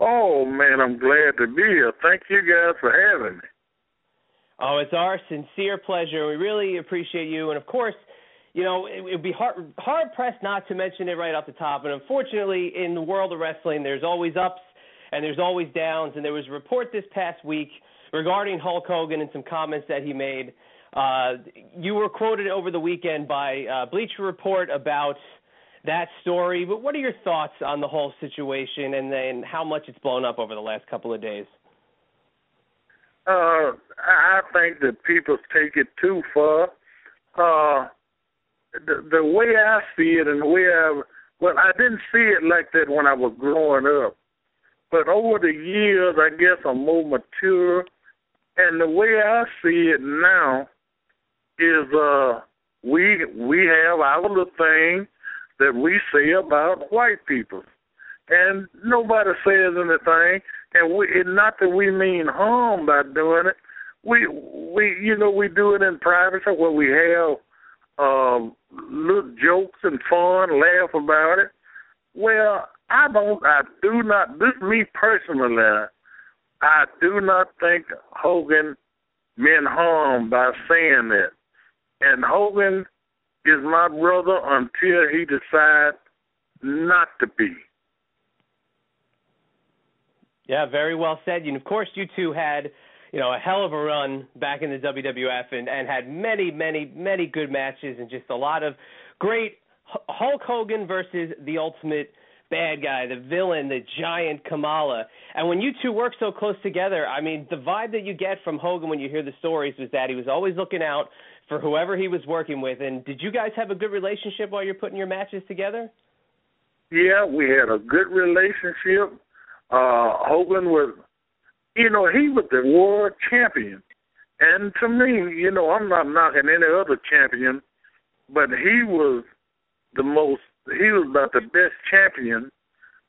Oh, man, I'm glad to be here. Thank you guys for having me. Oh, it's our sincere pleasure. We really appreciate you. And, of course, you know, it would be hard-pressed not to mention it right off the top. And, unfortunately, in the world of wrestling, there's always ups and there's always downs. And there was a report this past week regarding Hulk Hogan and some comments that he made. You were quoted over the weekend by Bleacher Report about that story. But what are your thoughts on the whole situation and then how much it's blown up over the last couple of days? I think that people take it too far. The way I see it and the way I didn't see it like that when I was growing up. But over the years, I guess I'm more mature. And the way I see it now is we have our little thing that we say about white people. And nobody says anything. And it's not that we mean harm by doing it. We do it in private where we have little jokes and fun, laugh about it. Well, this is me personally, I do not think Hogan meant harm by saying that. And Hogan is my brother until he decides not to be. Yeah, very well said. And, of course, you two had, a hell of a run back in the WWF and had many, many, many good matches and just a lot of great Hulk Hogan versus the ultimate bad guy, the villain, the giant Kamala. And when you two work so close together, I mean, the vibe that you get from Hogan when you hear the stories was that he was always looking out for whoever he was working with. And did you guys have a good relationship while you're putting your matches together? Yeah, we had a good relationship. Hogan was, he was the world champion. And to me, I'm not knocking any other champion, but he was about the best champion,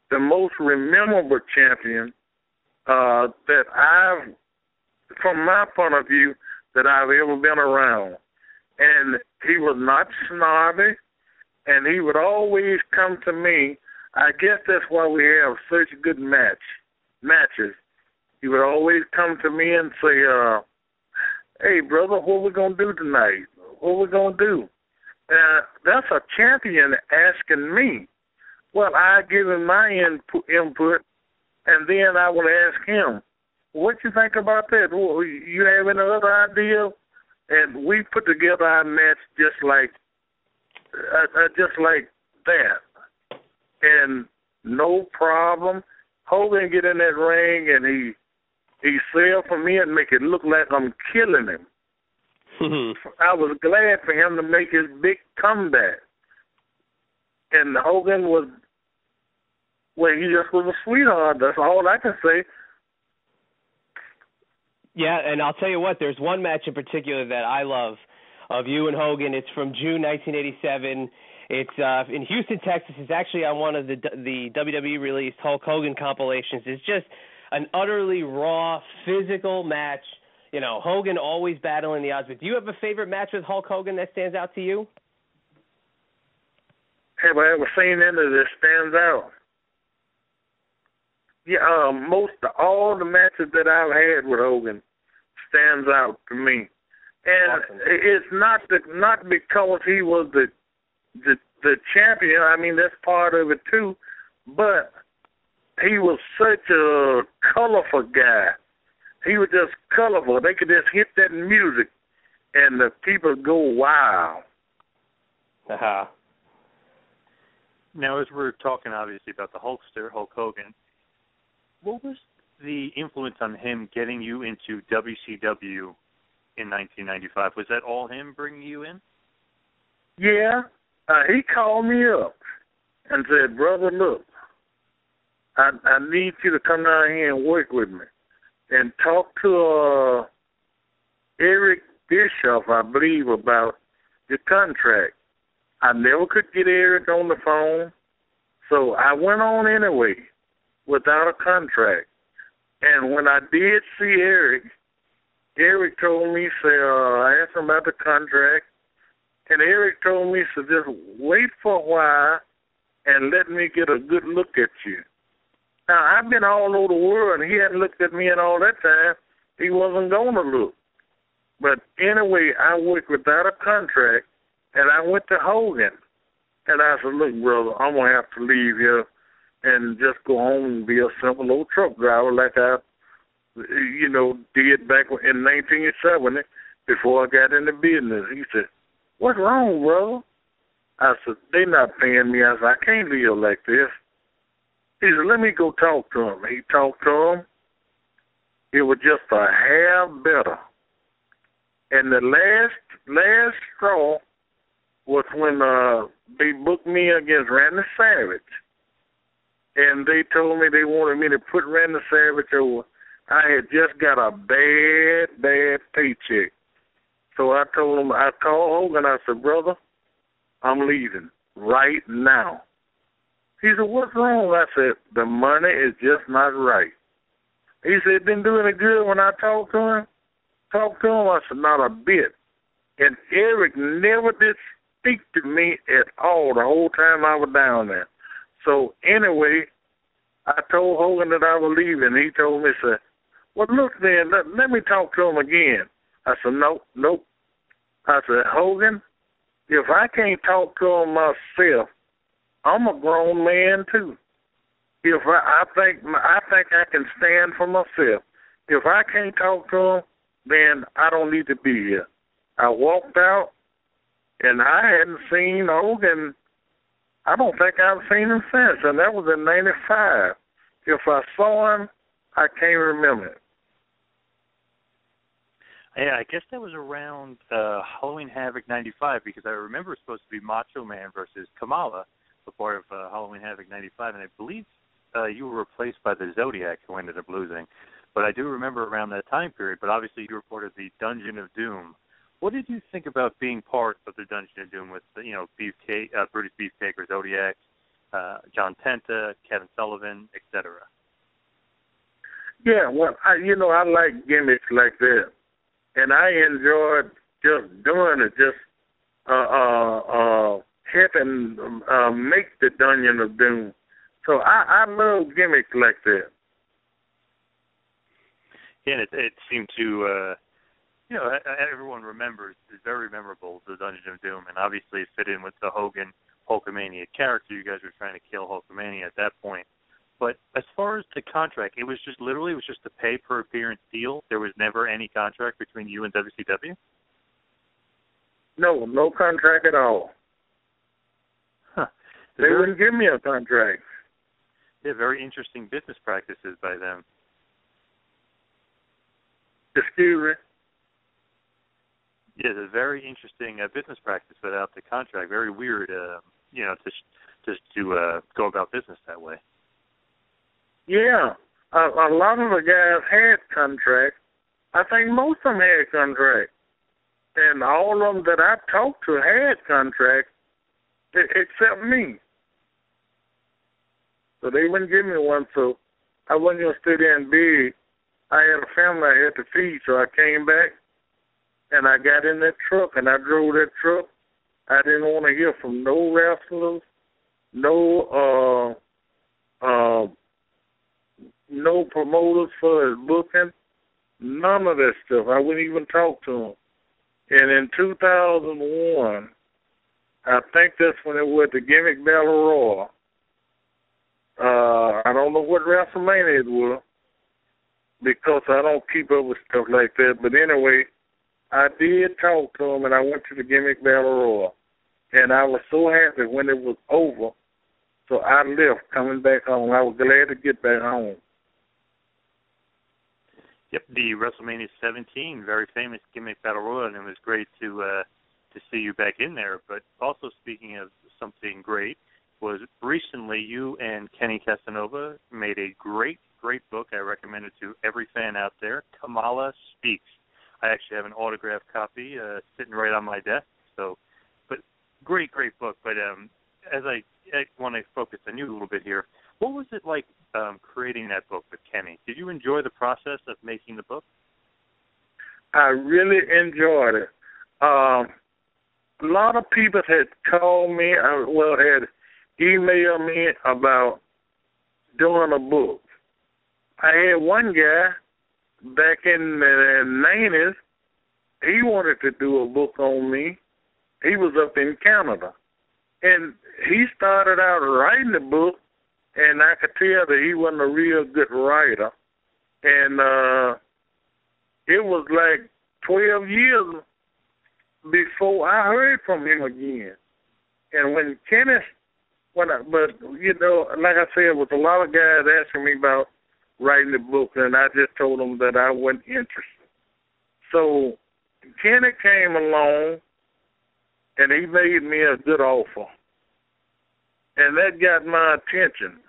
the most memorable champion that from my point of view, that I've ever been around. And he was not snobby, and he would always come to me. I guess that's why we have such good matches. He would always come to me and say, hey, brother, what we going to do tonight? What we going to do? That's a champion asking me. Well, I give him my input, and then I will ask him, what you think about that? You have any other idea? And we put together our match just like that. And no problem. Hogan get in that ring, and he sell for me and make it look like I'm killing him. I was glad for him to make his big comeback. And Hogan he just was a sweetheart. That's all I can say. Yeah, and I'll tell you what, there's one match in particular that I love of you and Hogan. It's from June 1987. It's in Houston, Texas. It's actually on one of the WWE released Hulk Hogan compilations. It's just an utterly raw, physical match. Hogan always battling the odds. But do you have a favorite match with Hulk Hogan that stands out to you? Have I ever seen any that stands out? Yeah, most of all the matches that I've had with Hogan stands out to me. And awesome. It's not because he was the champion. I mean, that's part of it too. But he was such a colorful guy. He was just colorful. They could just hit that music, and the people go wow. Uh-huh. Now, as we're talking, obviously, about the Hulkster, Hulk Hogan, what was the influence on him getting you into WCW in 1995? Was that all him bringing you in? Yeah. He called me up and said, brother, look, I need you to come down here and work with me and talk to Eric Bischoff, I believe, about your contract. I never could get Eric on the phone, so I went on anyway without a contract. And when I did see Eric told me, I asked him about the contract, and Eric told me, so just wait for a while and let me get a good look at you. Now, I've been all over the world, and he hadn't looked at me in all that time. He wasn't going to look. But anyway, I worked without a contract, and I went to Hogan. And I said, look, brother, I'm going to have to leave here and just go home and be a simple old truck driver like I, did back in 1970 before I got into business. He said, what's wrong, brother? I said, they not paying me. I said, I can't live like this. He said, let me go talk to him. He talked to him. It was just a hair better. And the last straw was when they booked me against Randy Savage. And they told me they wanted me to put Randy Savage over. I had just got a bad paycheck. So I told him, I called Hogan, I said, brother, I'm leaving right now. He said, what's wrong? I said, the money is just not right. He said, didn't do any good when I talked to him? I said, not a bit. And Eric never did speak to me at all the whole time I was down there. So anyway, I told Hogan that I was leaving. He told me, said, well, look then, let me talk to him again. I said, nope. I said, Hogan, if I can't talk to him myself, I'm a grown man too. If I think I can stand for myself. If I can't talk to him, then I don't need to be here. I walked out, and I hadn't seen Hogan. I don't think I've seen him since, and that was in '95. If I saw him, I can't remember it. Yeah, I guess that was around Halloween Havoc '95 because I remember it was supposed to be Macho Man versus Kamala, a part of Halloween Havoc '95, and I believe you were replaced by the Zodiac, who ended up losing. But I do remember around that time period. But obviously, you reported the Dungeon of Doom. What did you think about being part of the Dungeon of Doom with, Brutus Beefcake or Zodiac, John Tenta, Kevin Sullivan, etc.? Yeah, well, I like gimmicks like that, and I enjoyed just doing it, just helping make the Dungeon of Doom. So I love gimmicks like that. Yeah, and it seemed to, everyone remembers, it's very memorable, the Dungeon of Doom, and obviously it fit in with the Hogan Hulkamania character. You guys were trying to kill Hulkamania at that point. But as far as the contract, it was just a pay per appearance deal. There was never any contract between you and WCW? No contract at all. Huh. They wouldn't give me a contract. Yeah, very interesting business practices by them. Excuse me? Yeah, it's a very interesting business practice without the contract. Very weird, to go about business that way. Yeah, a lot of the guys had contracts. I think most of them had contracts. And all of them that I talked to had contracts, except me. So they wouldn't give me one, so I wasn't going to stay there and beg. I had a family I had to feed, so I came back, and I got in that truck, and I drove that truck. I didn't want to hear from no wrestlers, no promoters for his booking, none of that stuff. I wouldn't even talk to them. And in 2001, I think that's when it was the Gimmick Battle Royal. I don't know what WrestleMania it was because I don't keep up with stuff like that. But anyway, I did talk to him, and I went to the Gimmick Battle Royal. And I was so happy when it was over, so I left coming back home. I was glad to get back home. Yep, the WrestleMania 17, very famous Gimmick Battle Royal, and it was great to see you back in there. But also speaking of something great, was recently you and Kenny Casanova made a great book. I recommend it to every fan out there. Kamala Speaks. I actually have an autographed copy sitting right on my desk. So, but great book. But as I want to focus on you a little bit here, what was it like creating that book with Kenny? Did you enjoy the process of making the book? I really enjoyed it. A lot of people had called me, had emailed me about doing a book. I had one guy back in the 90s. He wanted to do a book on me. He was up in Canada. And he started out writing the book, and I could tell that he wasn't a real good writer. And it was like 12 years before I heard from him again. And when Kenneth, but, you know, like I said, with a lot of guys asking me about writing the book, and I just told them that I wasn't interested. So Kenneth came along, and he made me a good offer. And that got my attention.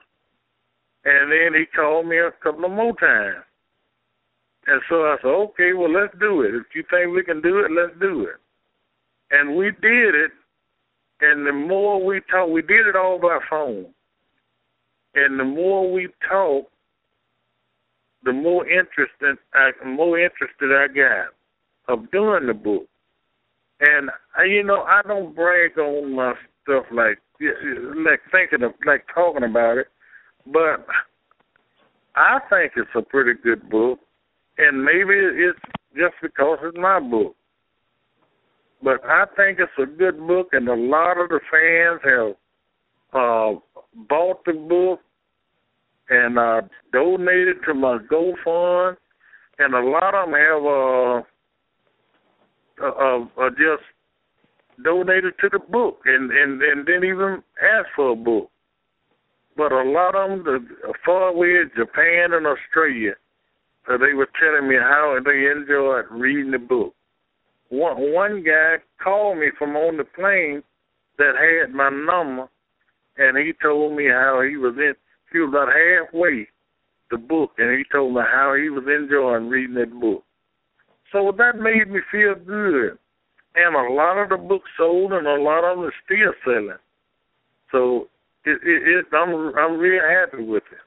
And then he called me a couple of more times. And so I said, okay, well, let's do it. If you think we can do it, let's do it. And we did it. And the more we talked, we did it all by phone. And the more we talked, the more interested I got of doing the book. And, you know, I don't brag on my stuff like thinking of, like talking about it, but I think it's a pretty good book, and maybe it's just because it's my book. But I think it's a good book, and a lot of the fans have bought the book and donated to my GoFund, and a lot of them have just donated to the book and didn't even ask for a book. But a lot of them, far away, Japan and Australia, they were telling me how they enjoyed reading the book. One guy called me from on the plane that had my number, and he told me how he was about halfway the book, and he told me how he was enjoying reading that book. So that made me feel good. And a lot of the books sold, and a lot of them are still selling. So I'm real happy with it.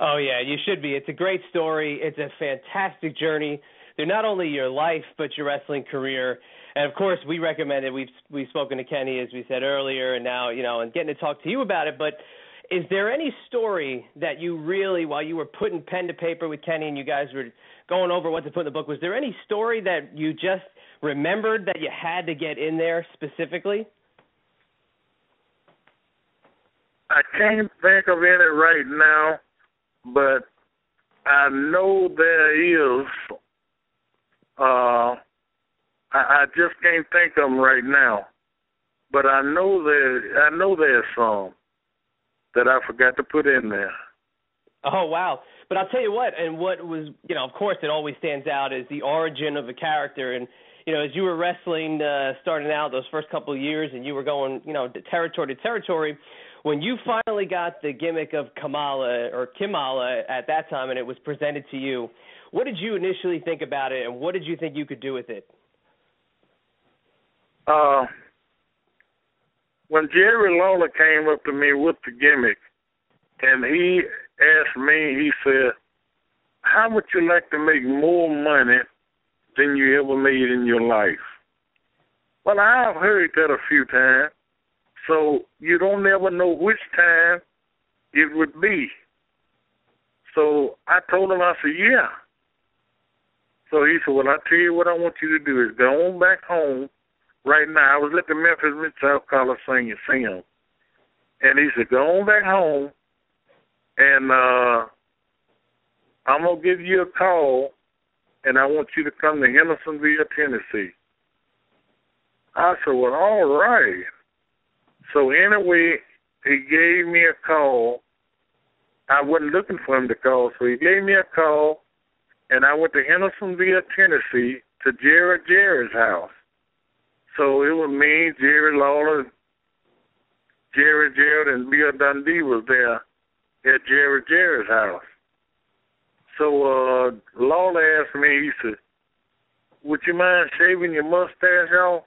Oh, yeah, you should be. It's a great story. It's a fantastic journey through not only your life but your wrestling career. And, of course, we recommend it. We've spoken to Kenny, as we said earlier, and now, you know, and getting to talk to you about it. But is there any story that you really, while you were putting pen to paper with Kenny and you guys were going over what to put in the book, was there any story that you just remembered that you had to get in there specifically? I can't think of any right now, but I know there is. I just can't think of them right now, but I know there's some that I forgot to put in there. Oh, wow. But I'll tell you what, and what was, you know, of course it always stands out is the origin of the character. And, you know, as you were wrestling, starting out those first couple of years and you were going, you know, territory to territory, when you finally got the gimmick of Kamala at that time and it was presented to you, what did you initially think about it and what did you think you could do with it? When Jerry Lawler came up to me with the gimmick and he asked me, he said, how would you like to make more money than you ever made in your life? Well, I've heard that a few times, so you don't ever know which time it would be. So I told him, I said, yeah. So he said, well, I'll tell you what I want you to do is go on back home right now. I was at the Memphis Mid-South Coliseum. And he said, go on back home, and I'm going to give you a call, and I want you to come to Hendersonville, Tennessee. I said, well, all right. So anyway, he gave me a call. I wasn't looking for him to call, so he gave me a call, and I went to Hendersonville, Tennessee, to Jerry's house. So it was me, Jerry Lawler, Jerry Jarrett, and Bill Dundee was there at Jerry's house. So Lawler asked me, he said, would you mind shaving your mustache off?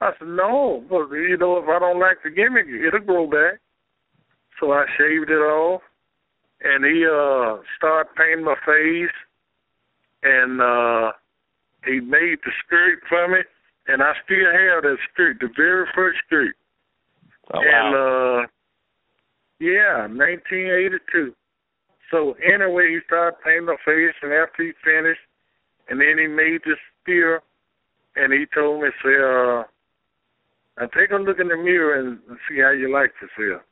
I said, no, but, you know, if I don't like the gimmick, it'll grow back. So I shaved it off, and he started painting my face, and he made the skirt for me, and I still have that skirt, the very first skirt. Oh, wow. Yeah, 1982. So anyway, he started painting the face, and after he finished, and then he made this spear, and he told me, say, now take a look in the mirror and see how you like yourself.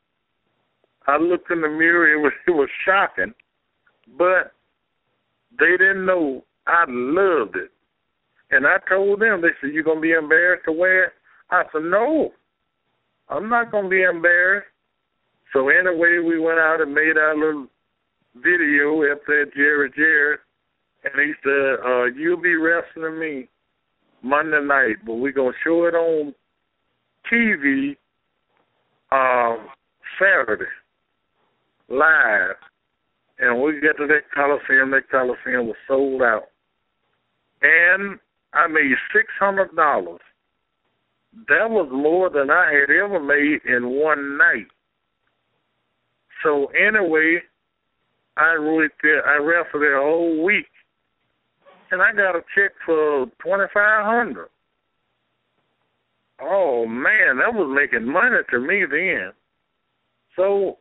I looked in the mirror, it was shocking, but they didn't know I loved it. And I told them, they said, you going to be embarrassed to wear it? I said, no, I'm not going to be embarrassed. So anyway, we went out and made our little video up there at Jared, and he said, you'll be wrestling me Monday night, but we're going to show it on TV Saturday, live. And we get to that Coliseum was sold out. And I made $600. That was more than I had ever made in one night. So anyway, I wrestled there a whole week, and I got a check for $2,500. Oh man, that was making money to me then. So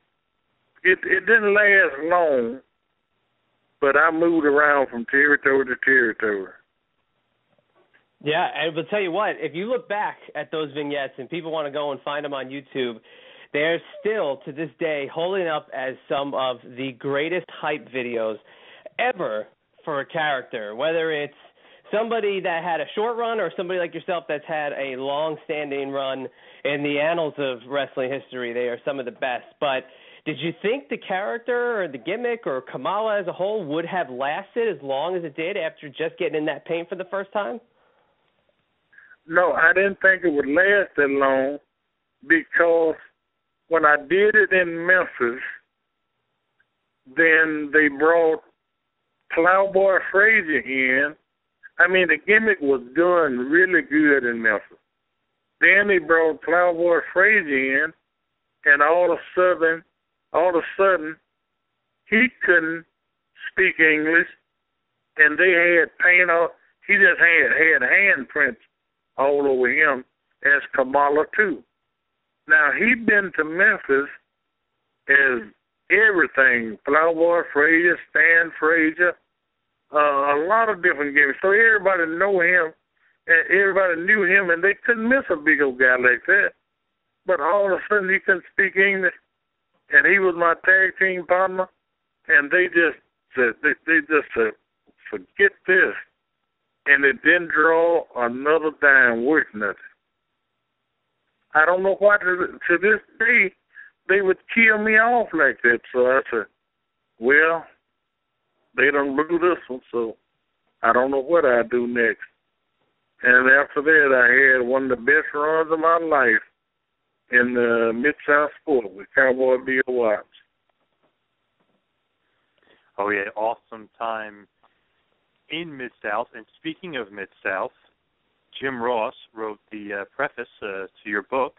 it didn't last long, but I moved around from territory to territory. Yeah, and I'll tell you what, if you look back at those vignettes, and people want to go and find them on YouTube, they're still, to this day, holding up as some of the greatest hype videos ever for a character, whether it's somebody that had a short run or somebody like yourself that's had a long-standing run in the annals of wrestling history. They are some of the best. But did you think the character or the gimmick or Kamala as a whole would have lasted as long as it did after just getting in that paint for the first time? No, I didn't think it would last that long, because when I did it in Memphis, then they brought Plowboy Frazier in. I mean, the gimmick was done really good in Memphis. Then they brought Plowboy Frazier in, and all of a sudden, he couldn't speak English, and they had paint on. He just had handprints all over him as Kamala too. Now, he'd been to Memphis as everything, Plowboy Frazier, Stan Frazier, a lot of different gimmicks. So everybody knew him, and they couldn't miss a big old guy like that. But all of a sudden, he couldn't speak English, and he was my tag team partner, and they just said, forget this. And it didn't draw another dime worth nothing. I don't know why to this day they would kill me off like that. So I said, well, they done blew this one, so I don't know what I do next. And after that, I had one of the best runs of my life in the Mid-South sport with Cowboy Bill Watts. Oh, yeah, awesome time in Mid-South. And speaking of Mid-South, Jim Ross wrote the preface to your book.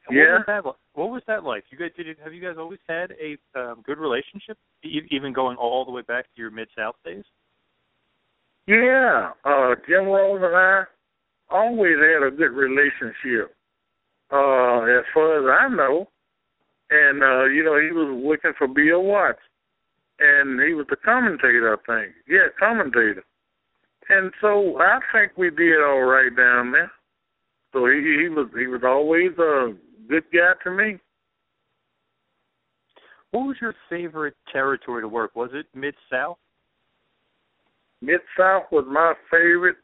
Yeah. What was that like? Have you guys always had a good relationship, even going all the way back to your Mid-South days? Yeah. Jim Ross and I always had a good relationship, as far as I know. And, he was working for Bill Watts. And he was the commentator, I think. Yeah, commentator. And so I think we did all right down there. So he was always a good guy to me. What was your favorite territory to work? Was it Mid-South? Mid-South was my favorite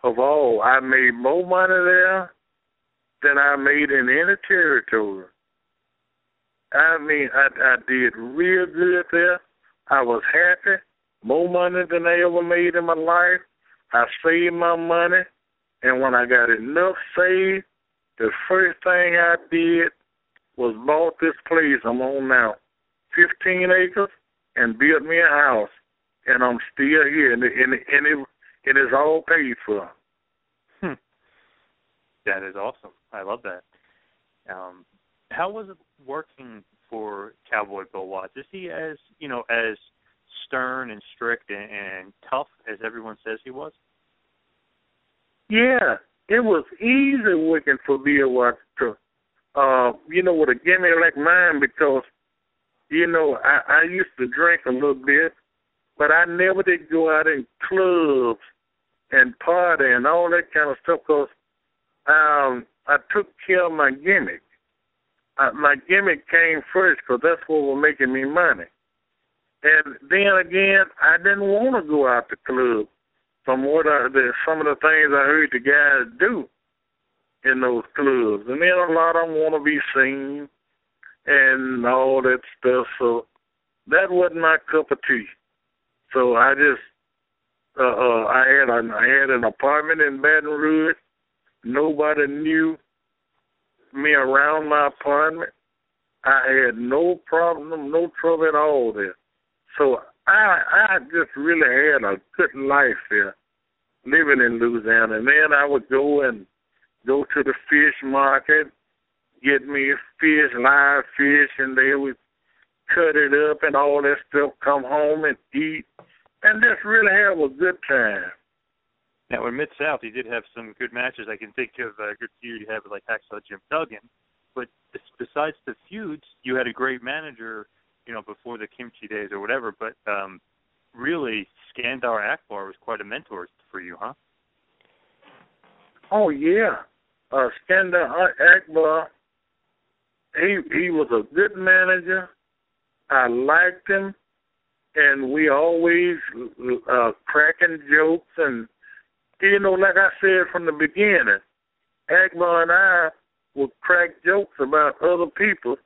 of all. I made more money there than I made in any territory. I mean, I did real good there. I was happy, more money than I ever made in my life. I saved my money, and when I got enough saved, the first thing I did was bought this place I'm on now, 15 acres, and built me a house, and I'm still here, and it is all paid for. That is awesome. I love that. How was it working for Cowboy Bill Watts? Is he as stern and strict and tough as everyone says he was? Yeah, it was easy working for Bill Watts. with a gimmick like mine because, I used to drink a little bit, but I never did go out in clubs and party and all that kind of stuff because I took care of my gimmick. My gimmick came first because that's what was making me money. And then again, I didn't want to go out to club from some of the things I heard the guys do in those clubs. And then a lot of them want to be seen and all that stuff. So that wasn't my cup of tea. So I just, I had an apartment in Baton Rouge. Nobody knew me around my apartment. I had no problem, no trouble at all there. So I just really had a good life there, living in Louisiana. And then I would go to the fish market, get me fish, live fish, and they would cut it up and all that stuff, come home and eat, and just really have a good time. Now, in Mid-South, you did have some good matches. I can think of a good feud you had with, like, Hacksaw Jim Duggan. But besides the feuds, you had a great manager, before the kimchi days or whatever. But really, Skandar Akbar was quite a mentor for you, huh? Oh, yeah. Skandar Akbar, he was a good manager. I liked him. And we always cracking jokes and, like I said from the beginning, Akbar and I would crack jokes about other people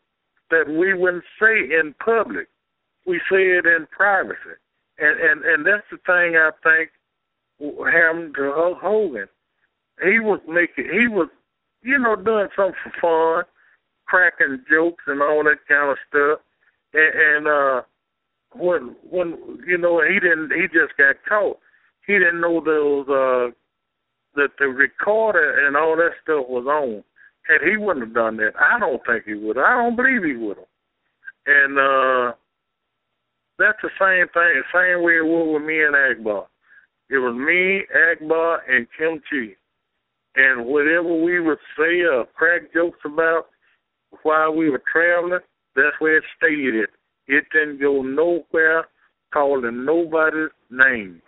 that we wouldn't say in public. We say it in privacy. And that's the thing I think happened to Hulk Hogan. He was doing something for fun, cracking jokes and all that kind of stuff. And when he just got caught. He didn't know that the recorder and all that stuff was on. And he wouldn't have done that. I don't think he would. I don't believe he would have. And that's the same thing, same way it was with me and Akbar. It was me, Akbar, and Kim Chi. And whatever we would say or crack jokes about while we were traveling, that's where it stayed. It didn't go nowhere calling nobody's name.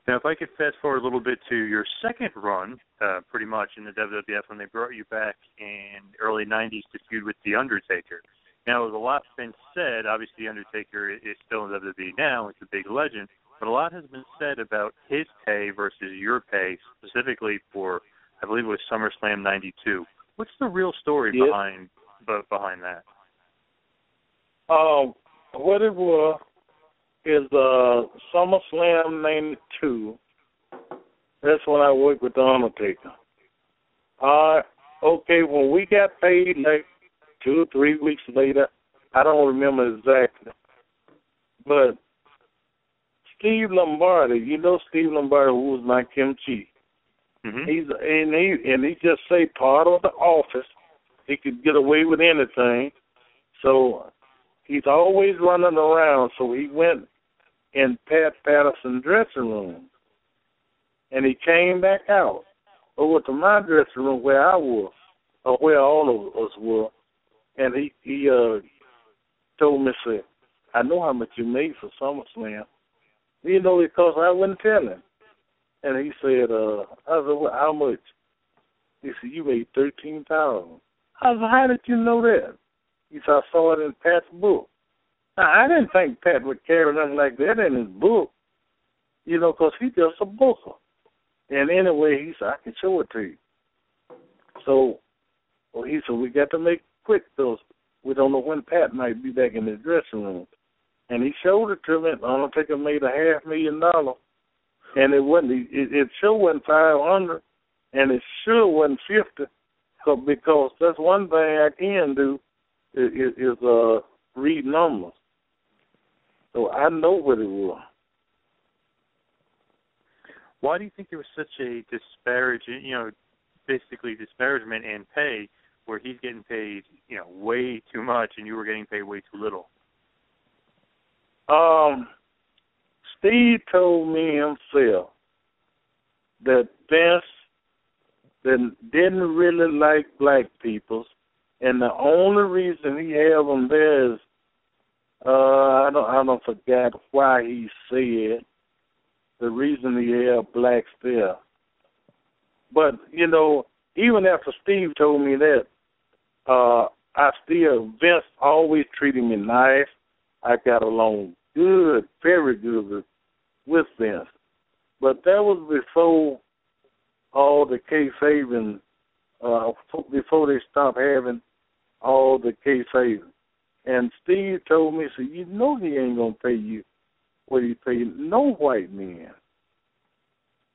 Now, if I could fast forward a little bit to your second run, pretty much, in the WWF when they brought you back in the early 90s to feud with The Undertaker. Now, a lot's been said. Obviously, The Undertaker is still in WWE now. It's a big legend. But a lot has been said about his pay versus your pay, specifically for, I believe it was SummerSlam 92. What's the real story behind that? What it was is SummerSlam 92. That's when I worked with The Undertaker. Okay, when we got paid, like 2 or 3 weeks later, I don't remember exactly, but Steve Lombardi, Steve Lombardi, who was my kimchi. Mm-hmm. He just say part of the office. He could get away with anything. So he's always running around. So he went in Pat Patterson's dressing room. And he came back out over to my dressing room where I was, or where all of us were. And he told me, said, I know how much you made for SummerSlam. Because I wouldn't tell him. And he said, I said, well, how much? He said, you made $13,000. I said, how did you know that? He said, I saw it in Pat's book. Now, I didn't think Pat would carry nothing like that in his book, because he's just a booker. And anyway, he said, I can show it to you. So he said, we got to make quick, because we don't know when Pat might be back in his dressing room. And he showed it to me. Undertaker made $500,000, and it wasn't. It sure wasn't 500, and it sure wasn't 50, because that's one thing I can do is read numbers. So I know what it was. Why do you think there was such a disparagement in pay, where he's getting paid, way too much, and you were getting paid way too little? Steve told me himself that Vince that didn't really like black people, and the only reason he had them there is I don't forget why he said the reason he had blacks there. But even after Steve told me that, Vince always treated me nice. I got along good, very good with Vince. But that was before all the kayfabe, before they stopped having all the kayfabe. And Steve told me, so he ain't going to pay you what he paid no white men.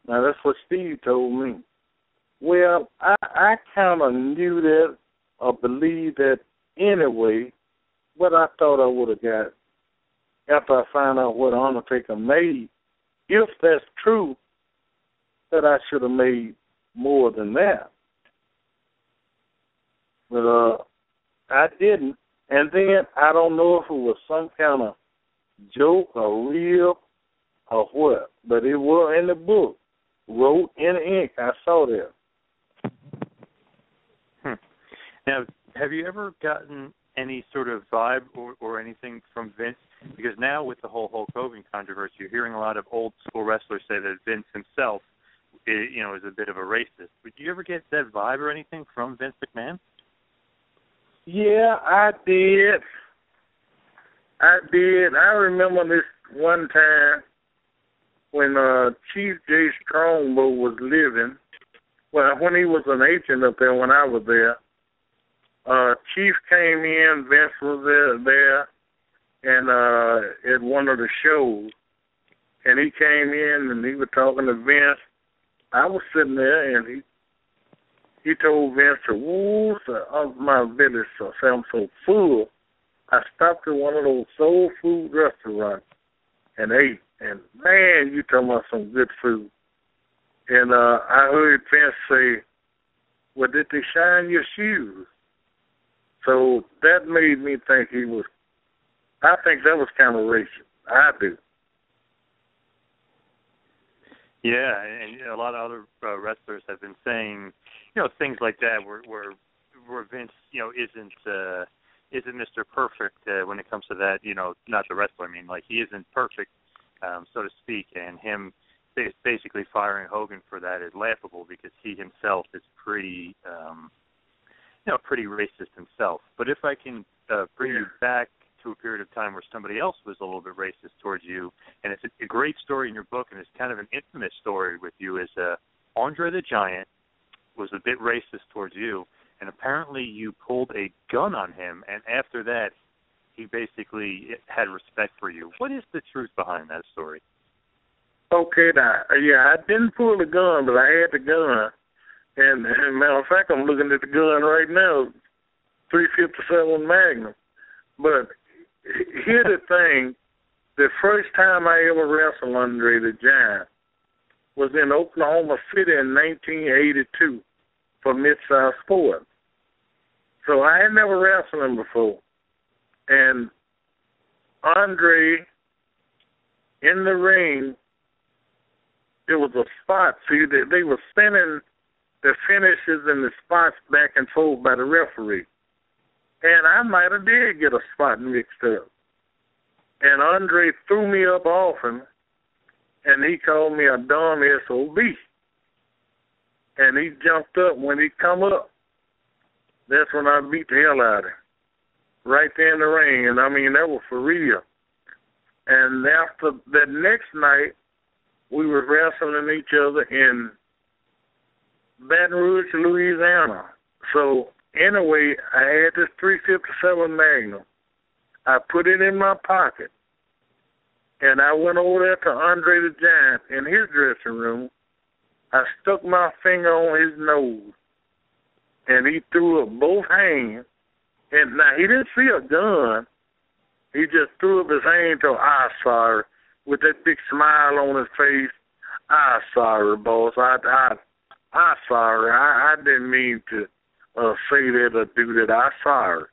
Now, that's what Steve told me. Well, I kind of knew that or believed that anyway, but I thought I would have got, after I found out what Undertaker made, if that's true, that I should have made more than that. But I didn't. And then I don't know if it was some kind of joke or real or what, but it was in the book, wrote in ink. I saw that. Now, have you ever gotten any sort of vibe or anything from Vince? Because now with the whole Hulk Hogan controversy, you're hearing a lot of old school wrestlers say that Vince himself, is a bit of a racist. Would you ever get that vibe or anything from Vince McMahon? Yeah, I did. I remember this one time when Chief J. Strongbow was living. Well, when he was an agent up there when I was there. Chief came in, Vince was there, and at one of the shows, and he came in and he was talking to Vince. I was sitting there, and he told Vince, my belly, I'm so full. I stopped at one of those soul food restaurants and ate, and man, you talking about some good food. And I heard Vince say, well, did they shine your shoes? So that made me think I think that was kind of racist. I do. Yeah, and a lot of other wrestlers have been saying, things like that where Vince, isn't Mr. Perfect when it comes to that, not the wrestler, like he isn't perfect, so to speak, and him basically firing Hogan for that is laughable because he himself is pretty pretty racist himself. But if I can bring you back to a period of time where somebody else was a little bit racist towards you, and it's a great story in your book, and it's kind of an infamous story with you, is Andre the Giant was a bit racist towards you, and apparently you pulled a gun on him, and after that, he basically had respect for you. What is the truth behind that story? Okay, I didn't pull the gun, but I had the gun. And matter of fact, I'm looking at the gun right now, .357 Magnum. But here's the thing: the first time I ever wrestled Andre the Giant was in Oklahoma City in 1982 for Mid-South Sports. So I had never wrestled him before. And Andre, in the ring, it was a spot. See, they were spinning the finishes and the spots back and forth by the referee. And I might have did get a spot mixed up. And Andre threw me up off him, and he called me a dumb SOB. And he jumped up. When he come up, that's when I beat the hell out of him. Right there in the ring. And, that was for real. And after that next night, we were wrestling each other in Baton Rouge, Louisiana. So, anyway, I had this .357 Magnum. I put it in my pocket. And I went over there to Andre the Giant in his dressing room. I stuck my finger on his nose. And he threw up both hands. And now, he didn't see a gun. He just threw up his hand to "I'm sorry," with that big smile on his face. "I'm sorry, boss. I'm sorry. I didn't mean to say that or do that. I'm sorry."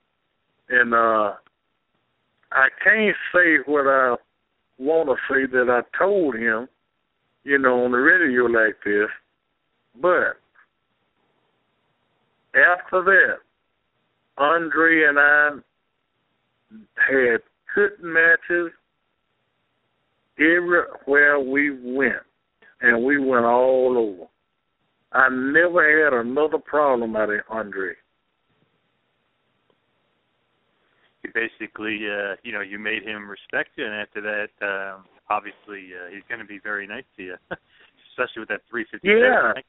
And I can't say what I want to say that I told him, on the radio like this. But After that, Andre and I had good matches everywhere we went, and we went all over. I never had another problem out of Andre. You basically, you made him respect you, and after that, obviously, he's going to be very nice to you, especially with that 357.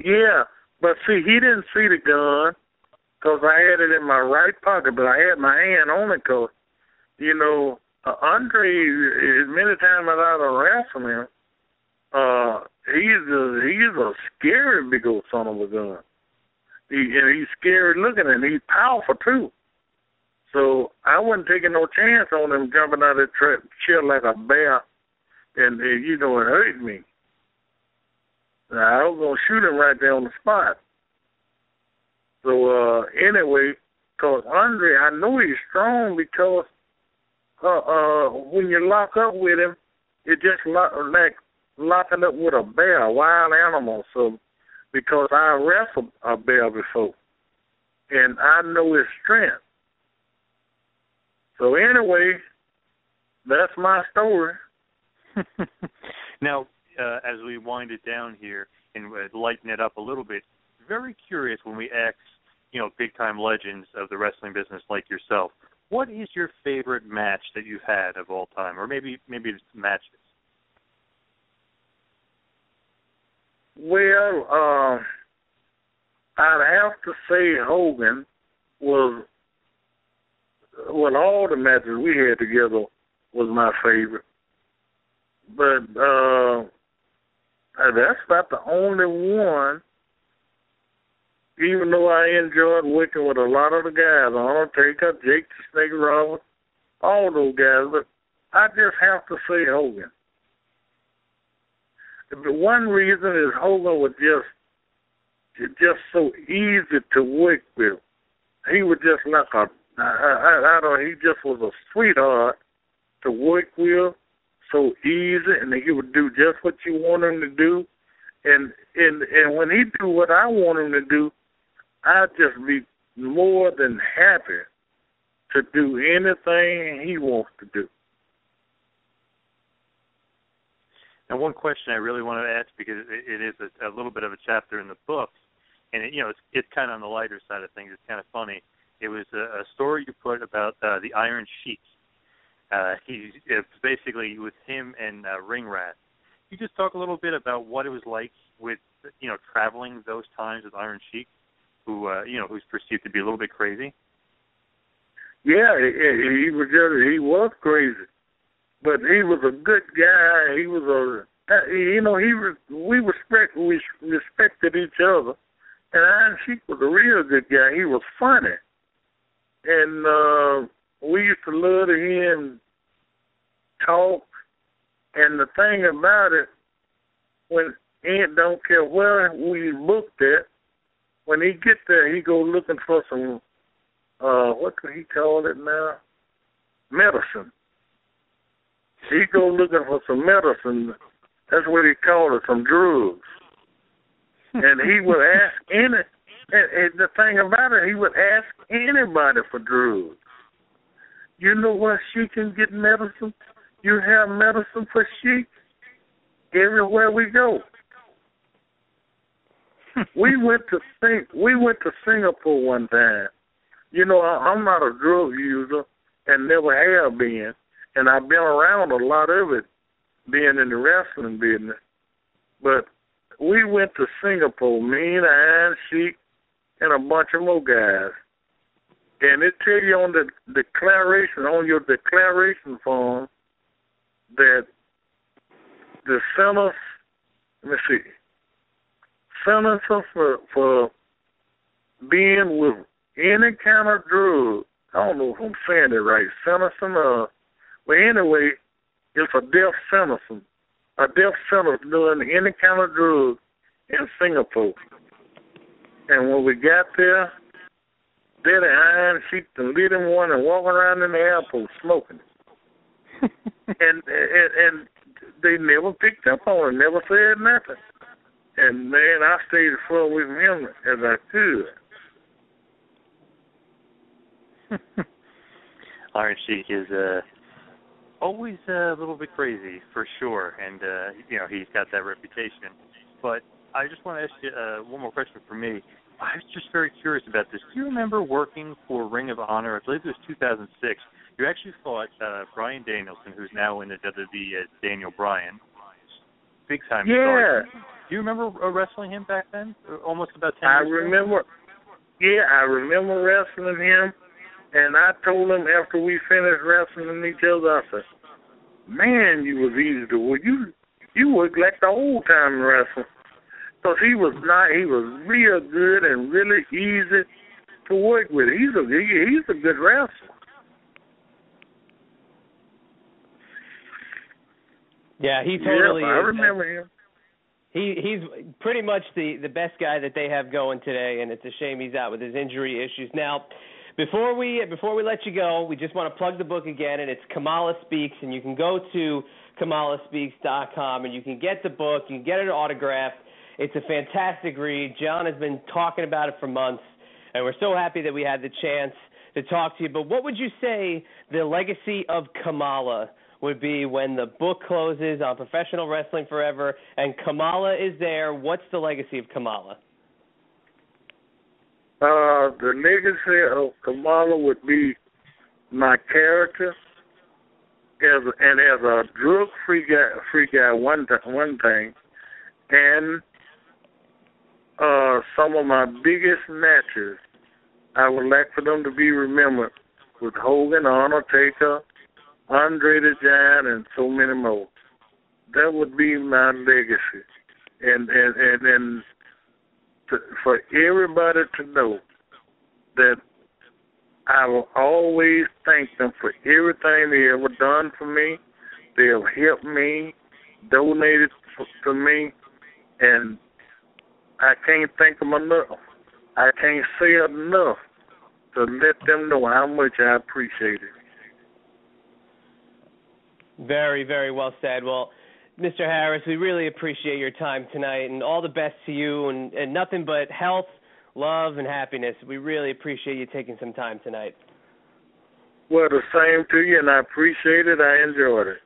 Yeah, but see, he didn't see the gun because I had it in my right pocket, but I had my hand on it because, Andre, as many times as I've wrestled him, he's a scary big old son of a gun. He's scary looking, and he's powerful too. So I wasn't taking no chance on him jumping out of the chair like a bear, and it hurt me. I was gonna shoot him right there on the spot. So anyway, because Andre, I know he's strong because when you lock up with him, it just like locking up with a bear, a wild animal. So because I wrestled a bear before, and I know his strength. So anyway, that's my story. Now, as we wind it down here and lighten it up a little bit, very curious when we ask, big-time legends of the wrestling business like yourself, what is your favorite match that you've had of all time, or maybe it's matches? Well, I'd have to say Hogan was. Well, all the matches we had together was my favorite. But that's about the only one, even though I enjoyed working with a lot of the guys, Undertaker, Jake the Snake Roberts, all those guys, but I just have to say Hogan. The one reason is Hogan was just so easy to work with. He was just like he just was a sweetheart to work with, so easy, and he would do just what you want him to do. And when he do what I want him to do, I'd just be more than happy to do anything he wants to do. Now, one question I really wanted to ask, because it is a little bit of a chapter in the book, and it's kind of on the lighter side of things. It's kind of funny. It was a story you put about the Iron Sheik. It's basically with him and Ring Rat. Can you just talk a little bit about what it was like with traveling those times with Iron Sheik, who's perceived to be a little bit crazy? Yeah, he was crazy, but he was a good guy. He was we respected each other, and Iron Sheik was a real good guy. He was funny. And we used to love to hear him talk. And the thing about it, when Ant don't care where we looked at, when he get there, he go looking for some, what could he call it now? Medicine. He go looking for some medicine. That's what he called it, some drugs. And he would ask and the thing about it, he would ask anybody for drugs. You know where she can get medicine? You have medicine for Sheik everywhere we go. We went to Singapore one time. I'm not a drug user and never have been, and I've been around a lot of it, being in the wrestling business. But we went to Singapore, me and Iron Sheik, and a bunch of more guys. And it tell you on your declaration form, that the sentence for being with any kind of drug, I don't know if I'm saying it right, but anyway, it's a death sentence. A death sentence doing any kind of drug in Singapore. And when we got there, Daddy Iron Sheik lit him one and walking around in the airport smoking. and they never picked up on it, never said nothing. And man, I stayed as far away from him as I could. Iron Sheik is always a little bit crazy, for sure, and he's got that reputation. But I just want to ask you one more question for me. I was just very curious about this. Do you remember working for Ring of Honor? I believe it was 2006. You actually fought Bryan Danielson, who's now in the WWE as Daniel Bryan. Big time. Yeah. Do you remember wrestling him back then? Almost about 10 I years ago? remember. Yeah, I remember wrestling him, and I told him after we finished wrestling each other, I said, "Man, you was easy to work. You worked like the old time wrestler." Because he was real good and really easy to work with. He's a good wrestler. Yeah, he totally I remember him. He's pretty much the best guy that they have going today, and it's a shame he's out with his injury issues. Now, before we let you go, we just want to plug the book again, and it's Kamala Speaks, and you can go to KamalaSpeaks.com, and you can get the book, you can get it autographed. It's a fantastic read. John has been talking about it for months, and we're so happy that we had the chance to talk to you. But what would you say the legacy of Kamala would be when the book closes on Professional Wrestling Forever and Kamala is there? What's the legacy of Kamala? The legacy of Kamala would be my character as a drug-free guy, one thing, and some of my biggest matches. I would like for them to be remembered with Hogan, Undertaker, Andre the Giant, and so many more. That would be my legacy, and for everybody to know that I will always thank them for everything they ever done for me. They have helped me, donated to me, and I can't thank them enough. I can't say enough to let them know how much I appreciate it. Very, very well said. Well, Mr. Harris, we really appreciate your time tonight, and all the best to you, and nothing but health, love, and happiness. We really appreciate you taking some time tonight. Well, the same to you, and I appreciate it. I enjoyed it.